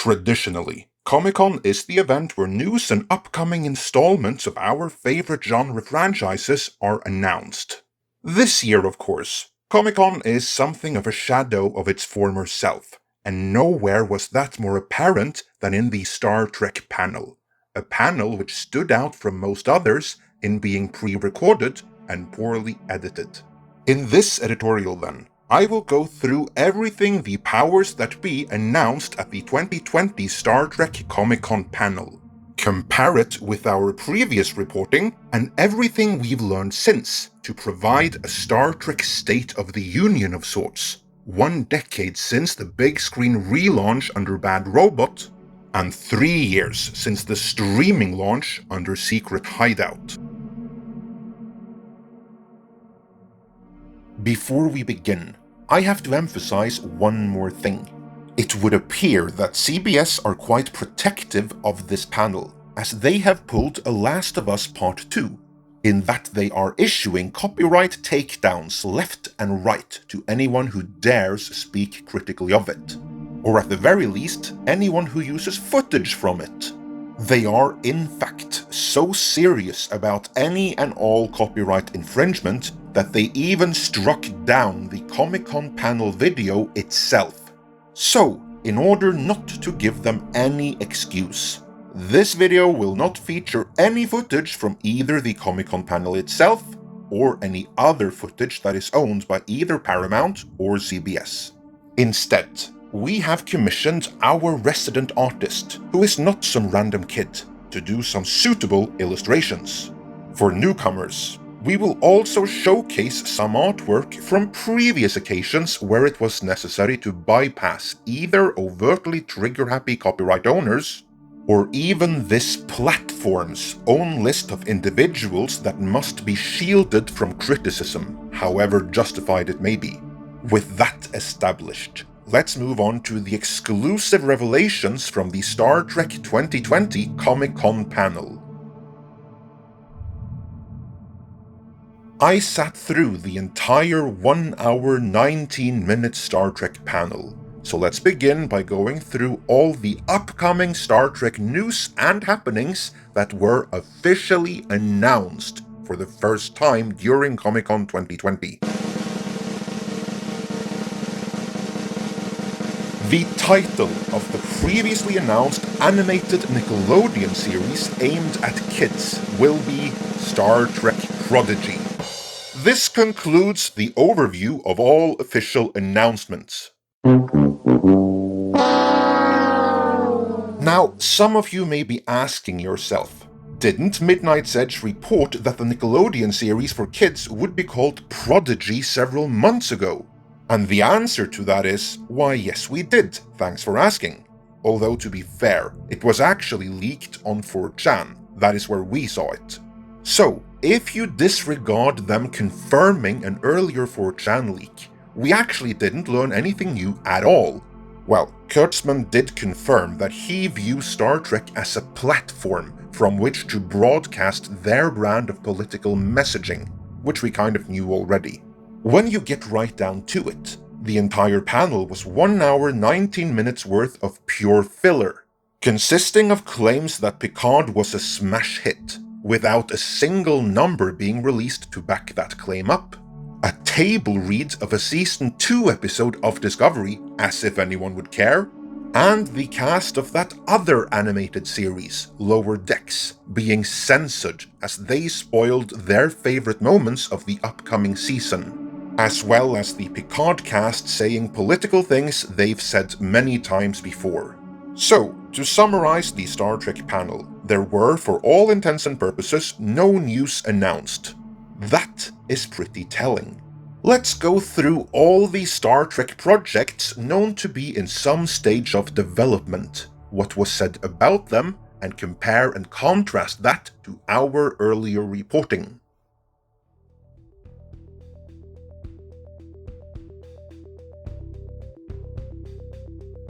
Traditionally, Comic-Con is the event where news and upcoming installments of our favorite genre franchises are announced. This year, of course, Comic-Con is something of a shadow of its former self, and nowhere was that more apparent than in the Star Trek panel. A panel which stood out from most others in being pre-recorded and poorly edited. In this editorial then, I will go through everything the powers that be announced at the 2020 Star Trek Comic-Con panel. Compare it with our previous reporting and everything we've learned since to provide a Star Trek State of the Union of sorts, 1 decade since the big screen relaunch under Bad Robot, and 3 years since the streaming launch under Secret Hideout. Before we begin, I have to emphasize one more thing. It would appear that CBS are quite protective of this panel, as they have pulled a Last of Us Part 2, in that they are issuing copyright takedowns left and right to anyone who dares speak critically of it, or at the very least, anyone who uses footage from it. They are, in fact, so serious about any and all copyright infringement that they even struck down the Comic-Con panel video itself. So, in order not to give them any excuse, this video will not feature any footage from either the Comic-Con panel itself, or any other footage that is owned by either Paramount or CBS. Instead, we have commissioned our resident artist, who is not some random kid, to do some suitable illustrations. For newcomers, we will also showcase some artwork from previous occasions where it was necessary to bypass either overtly trigger-happy copyright owners, or even this platform's own list of individuals that must be shielded from criticism, however justified it may be. With that established, let's move on to the exclusive revelations from the Star Trek 2020 Comic-Con panel. I sat through the entire 1 hour 19-minute Star Trek panel, so let's begin by going through all the upcoming Star Trek news and happenings that were officially announced for the first time during Comic-Con 2020. The title of the previously announced animated Nickelodeon series aimed at kids will be Star Trek Prodigy. This concludes the overview of all official announcements. Now, some of you may be asking yourself, didn't Midnight's Edge report that the Nickelodeon series for kids would be called Prodigy several months ago? And the answer to that is, why yes we did, thanks for asking. Although to be fair, it was actually leaked on 4chan, that is where we saw it. So, if you disregard them confirming an earlier 4chan leak, we actually didn't learn anything new at all. Well, Kurtzman did confirm that he views Star Trek as a platform from which to broadcast their brand of political messaging, which we kind of knew already. When you get right down to it, the entire panel was 1 hour 19 minutes worth of pure filler, consisting of claims that Picard was a smash hit, without a single number being released to back that claim up, a table read of a Season 2 episode of Discovery, as if anyone would care, and the cast of that other animated series, Lower Decks, being censored as they spoiled their favorite moments of the upcoming season, as well as the Picard cast saying political things they've said many times before. So, to summarize the Star Trek panel, there were, for all intents and purposes, no news announced. That is pretty telling. Let's go through all the Star Trek projects known to be in some stage of development, what was said about them, and compare and contrast that to our earlier reporting.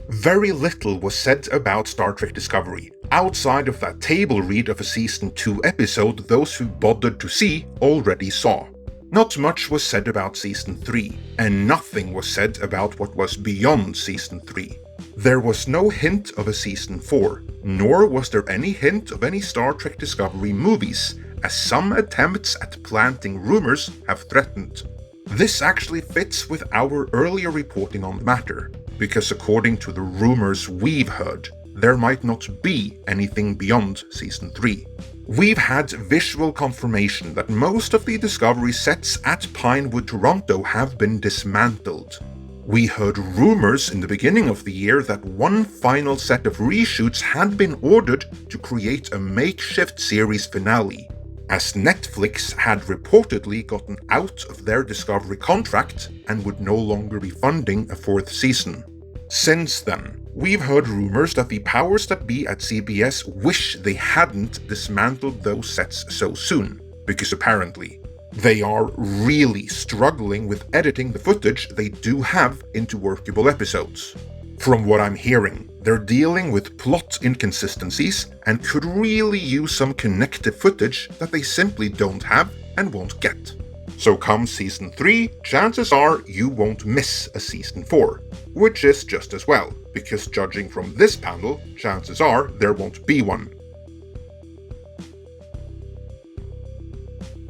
Very little was said about Star Trek Discovery, outside of that table read of a Season 2 episode those who bothered to see already saw. Not much was said about Season 3, and nothing was said about what was beyond Season 3. There was no hint of a Season 4, nor was there any hint of any Star Trek Discovery movies, as some attempts at planting rumors have threatened. This actually fits with our earlier reporting on the matter, because according to the rumors we've heard, there might not be anything beyond Season 3. We've had visual confirmation that most of the Discovery sets at Pinewood, Toronto have been dismantled. We heard rumors in the beginning of the year that one final set of reshoots had been ordered to create a makeshift series finale, as Netflix had reportedly gotten out of their Discovery contract and would no longer be funding a 4th season. Since then, we've heard rumors that the powers that be at CBS wish they hadn't dismantled those sets so soon, because apparently, they are really struggling with editing the footage they do have into workable episodes. From what I'm hearing, they're dealing with plot inconsistencies and could really use some connective footage that they simply don't have and won't get. So come Season 3, chances are you won't miss a Season 4, which is just as well, because judging from this panel, chances are there won't be one.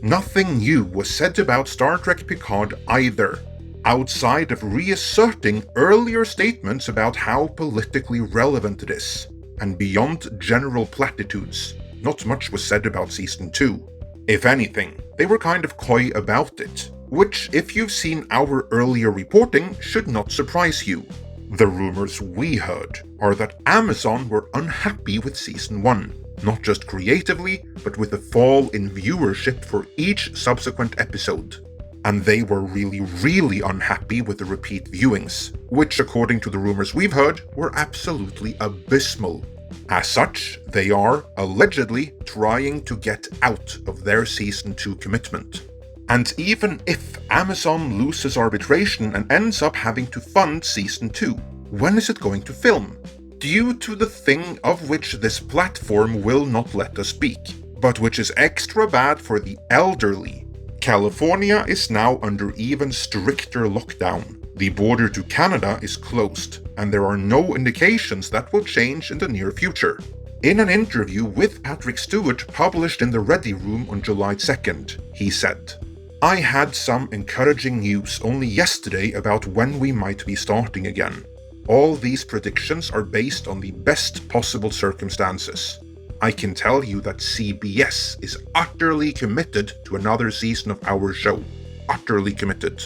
Nothing new was said about Star Trek Picard either, outside of reasserting earlier statements about how politically relevant it is, and beyond general platitudes, not much was said about Season 2. If anything, they were kind of coy about it, which, if you've seen our earlier reporting, should not surprise you. The rumors we heard are that Amazon were unhappy with Season 1, not just creatively, but with the fall in viewership for each subsequent episode. And they were really unhappy with the repeat viewings, which according to the rumors we've heard, were absolutely abysmal. As such, they are allegedly trying to get out of their Season 2 commitment. And even if Amazon loses arbitration and ends up having to fund Season 2, when is it going to film? Due to the thing of which this platform will not let us speak, but which is extra bad for the elderly. California is now under even stricter lockdown. The border to Canada is closed, and there are no indications that will change in the near future. In an interview with Patrick Stewart published in the Ready Room on July 2nd, he said, "I had some encouraging news only yesterday about when we might be starting again. All these predictions are based on the best possible circumstances. I can tell you that CBS is utterly committed to another season of our show. Utterly committed."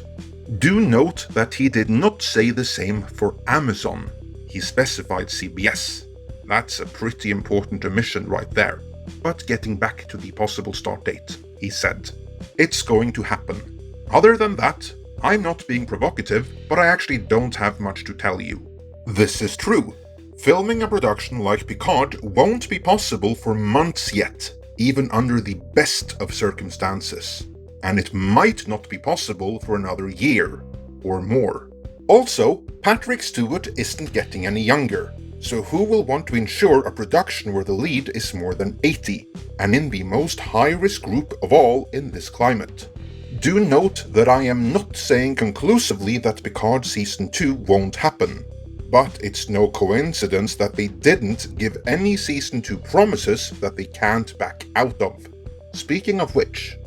Do note that he did not say the same for Amazon. He specified CBS. That's a pretty important omission right there. But getting back to the possible start date, he said, "It's going to happen. Other than that, I'm not being provocative, but I actually don't have much to tell you." This is true. Filming a production like Picard won't be possible for months yet, even under the best of circumstances. And it might not be possible for another year, or more. Also, Patrick Stewart isn't getting any younger, so who will want to ensure a production where the lead is more than 80, and in the most high-risk group of all in this climate? Do note that I am not saying conclusively that Picard Season 2 won't happen, but it's no coincidence that they didn't give any Season 2 promises that they can't back out of. Speaking of which,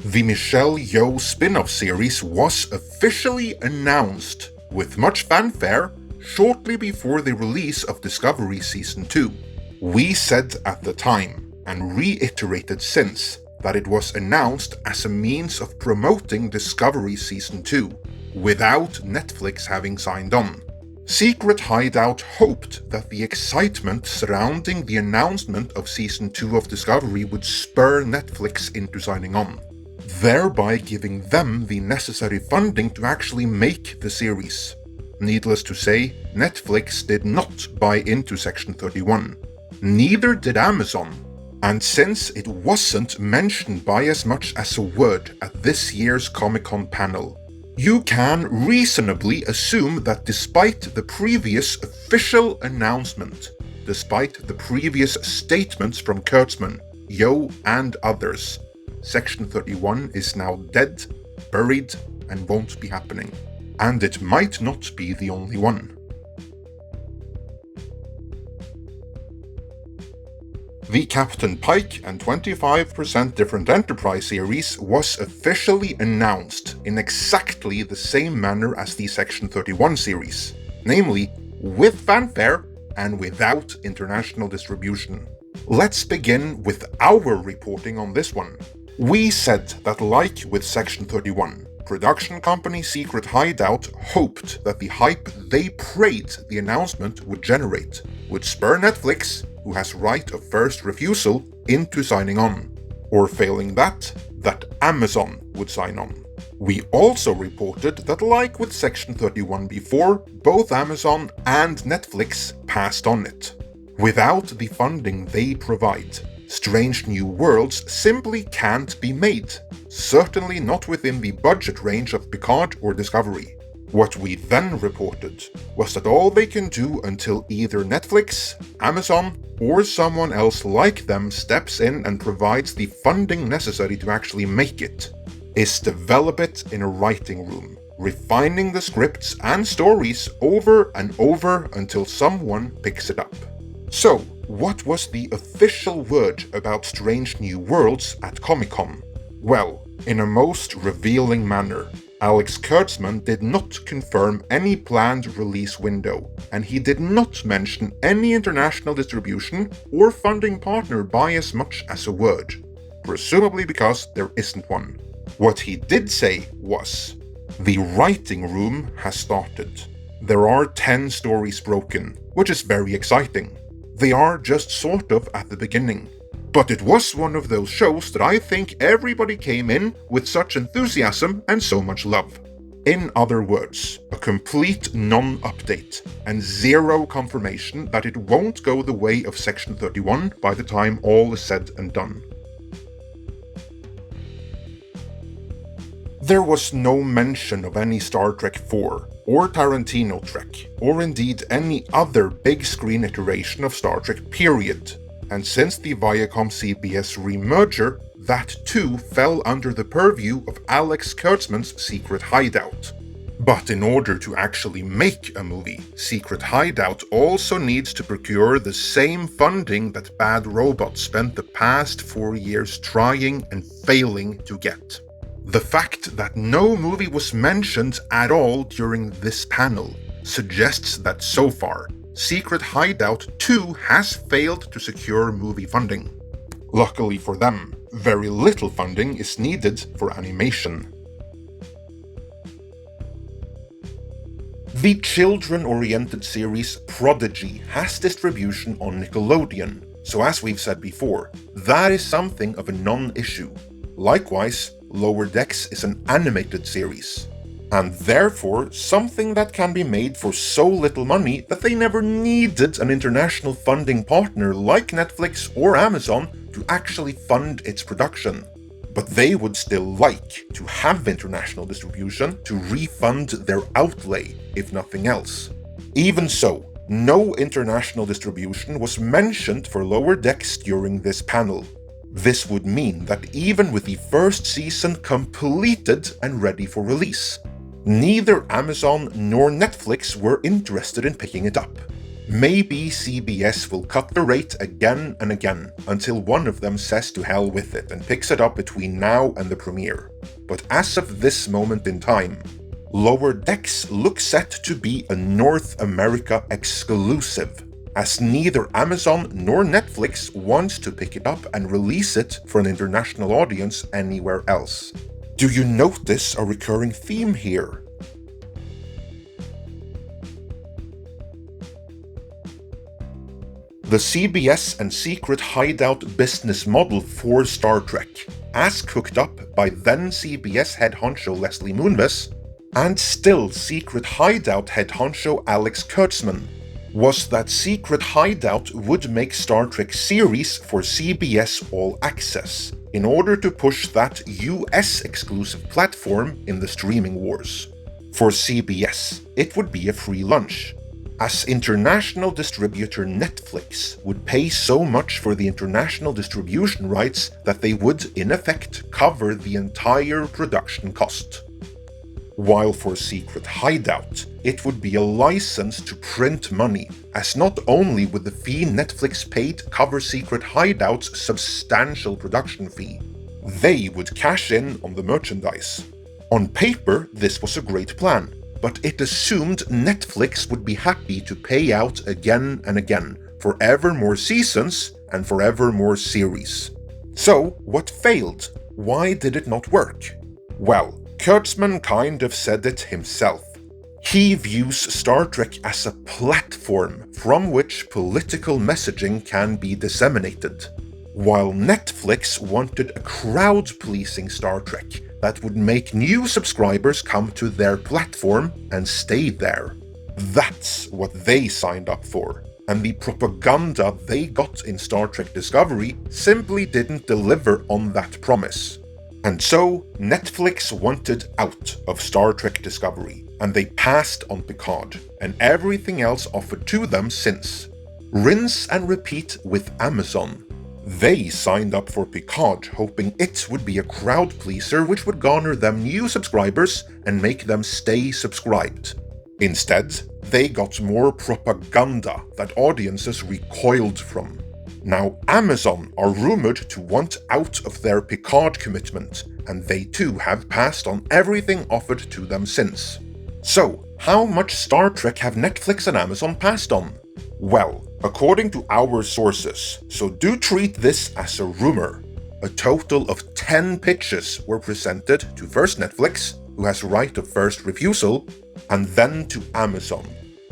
the Michelle Yeoh spin-off series was officially announced, with much fanfare, shortly before the release of Discovery Season 2. We said at the time, and reiterated since, that it was announced as a means of promoting Discovery Season 2, without Netflix having signed on. Secret Hideout hoped that the excitement surrounding the announcement of Season 2 of Discovery would spur Netflix into signing on, thereby giving them the necessary funding to actually make the series. Needless to say, Netflix did not buy into Section 31. Neither did Amazon, and since it wasn't mentioned by as much as a word at this year's Comic-Con panel, you can reasonably assume that despite the previous official announcement, despite the previous statements from Kurtzman, Yeoh, and others, Section 31 is now dead, buried, and won't be happening. and it might not be the only one. The Captain Pike and 25% Different Enterprise series was officially announced in exactly the same manner as the Section 31 series, namely with fanfare and without international distribution. Let's begin with our reporting on this one. We said that, like with Section 31, production company Secret Hideout hoped that the hype they prayed the announcement would generate would spur Netflix, who has right of first refusal, into signing on. Or failing that Amazon would sign on. We also reported that, like with Section 31 before, both Amazon and Netflix passed on it. Without the funding they provide, Strange New Worlds simply can't be made, certainly not within the budget range of Picard or Discovery. What we then reported was that all they can do until either Netflix, Amazon, or someone else like them steps in and provides the funding necessary to actually make it, is develop it in a writing room, refining the scripts and stories over and over until someone picks it up. So, what was the official word about Strange New Worlds at Comic-Con? Well, in a most revealing manner, Alex Kurtzman did not confirm any planned release window, and he did not mention any international distribution or funding partner by as much as a word, presumably because there isn't one. What he did say was, "The writing room has started. There are 10 stories broken, which is very exciting. They are just sort of at the beginning. But it was one of those shows that I think everybody came in with such enthusiasm and so much love." In other words, a complete non-update and zero confirmation that it won't go the way of Section 31 by the time all is said and done. There was no mention of any Star Trek 4, or Tarantino Trek, or indeed any other big screen iteration of Star Trek period. And since the Viacom-CBS remerger, that too fell under the purview of Alex Kurtzman's Secret Hideout. But in order to actually make a movie, Secret Hideout also needs to procure the same funding that Bad Robot spent the past 4 years trying and failing to get. The fact that no movie was mentioned at all during this panel suggests that so far, Secret Hideout 2 has failed to secure movie funding. Luckily for them, very little funding is needed for animation. The children-oriented series Prodigy has distribution on Nickelodeon, so as we've said before, that is something of a non-issue. Likewise, Lower Decks is an animated series, and therefore something that can be made for so little money that they never needed an international funding partner like Netflix or Amazon to actually fund its production. But they would still like to have international distribution to refund their outlay, if nothing else. Even so, no international distribution was mentioned for Lower Decks during this panel. This would mean that even with the first season completed and ready for release, neither Amazon nor Netflix were interested in picking it up. Maybe CBS will cut the rate again and again until one of them says to hell with it and picks it up between now and the premiere. But as of this moment in time, Lower Decks looks set to be a North America exclusive, as neither Amazon nor Netflix wants to pick it up and release it for an international audience anywhere else. Do you notice a recurring theme here? The CBS and Secret Hideout business model for Star Trek, as cooked up by then CBS head honcho Leslie Moonves, and still Secret Hideout head honcho Alex Kurtzman, was that Secret Hideout would make Star Trek series for CBS All Access, in order to push that US exclusive platform in the streaming wars. For CBS, it would be a free lunch, as international distributor Netflix would pay so much for the international distribution rights that they would, in effect, cover the entire production cost. While for Secret Hideout, it would be a license to print money, as not only would the fee Netflix paid cover Secret Hideout's substantial production fee, they would cash in on the merchandise. On paper, this was a great plan, but it assumed Netflix would be happy to pay out again and again, for ever more seasons and forever more series. So, what failed? Why did it not work? Well, Kurtzman kind of said it himself. He views Star Trek as a platform from which political messaging can be disseminated, while Netflix wanted a crowd-pleasing Star Trek that would make new subscribers come to their platform and stay there. That's what they signed up for, and the propaganda they got in Star Trek Discovery simply didn't deliver on that promise. And so, Netflix wanted out of Star Trek Discovery, and they passed on Picard, and everything else offered to them since. Rinse and repeat with Amazon. They signed up for Picard, hoping it would be a crowd pleaser which would garner them new subscribers and make them stay subscribed. Instead, they got more propaganda that audiences recoiled from. Now, Amazon are rumored to want out of their Picard commitment, and they too have passed on everything offered to them since. So, how much Star Trek have Netflix and Amazon passed on? Well, according to our sources, so do treat this as a rumor, a total of 10 pitches were presented to first Netflix, who has right of first refusal, and then to Amazon,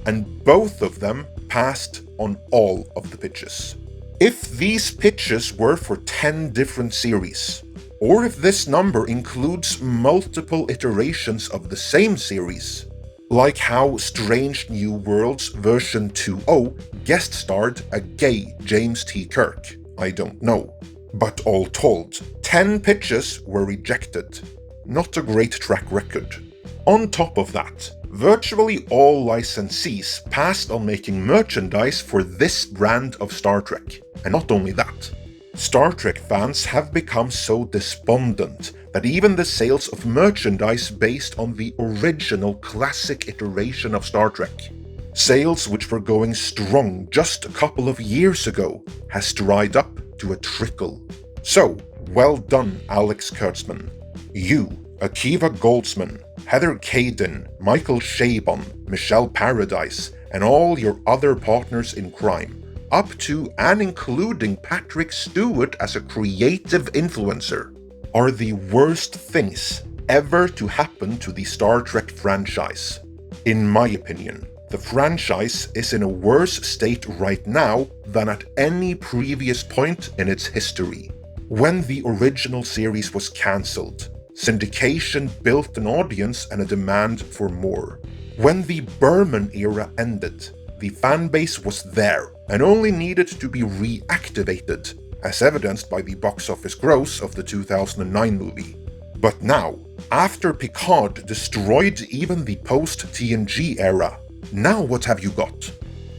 and both of them passed on all of the pitches. If these pitches were for 10 different series, or if this number includes multiple iterations of the same series, like how Strange New Worlds version 2.0 guest-starred a gay James T. Kirk, I don't know. But all told, 10 pitches were rejected. Not a great track record. On top of that, virtually all licensees passed on making merchandise for this brand of Star Trek. And not only that, Star Trek fans have become so despondent that even the sales of merchandise based on the original classic iteration of Star Trek, sales which were going strong just a couple of years ago, has dried up to a trickle. So, well done, Alex Kurtzman. You, Akiva Goldsman, Heather Caden, Michael Chabon, Michelle Paradise, and all your other partners in crime, up to and including Patrick Stewart as a creative influencer, are the worst things ever to happen to the Star Trek franchise. In my opinion, the franchise is in a worse state right now than at any previous point in its history. When the original series was cancelled, syndication built an audience and a demand for more. When the Berman era ended, the fanbase was there and only needed to be reactivated, as evidenced by the box office gross of the 2009 movie. But now, after Picard destroyed even the post-TNG era, now what have you got?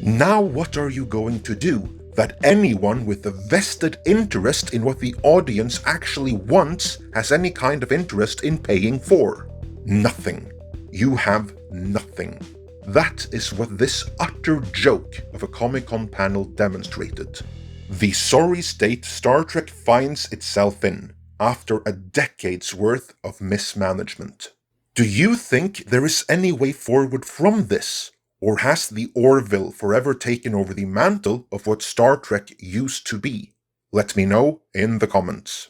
Now what are you going to do that anyone with a vested interest in what the audience actually wants has any kind of interest in paying for? Nothing. You have nothing. That is what this utter joke of a Comic-Con panel demonstrated. The sorry state Star Trek finds itself in after a decade's worth of mismanagement. Do you think there is any way forward from this? Or has the Orville forever taken over the mantle of what Star Trek used to be? Let me know in the comments.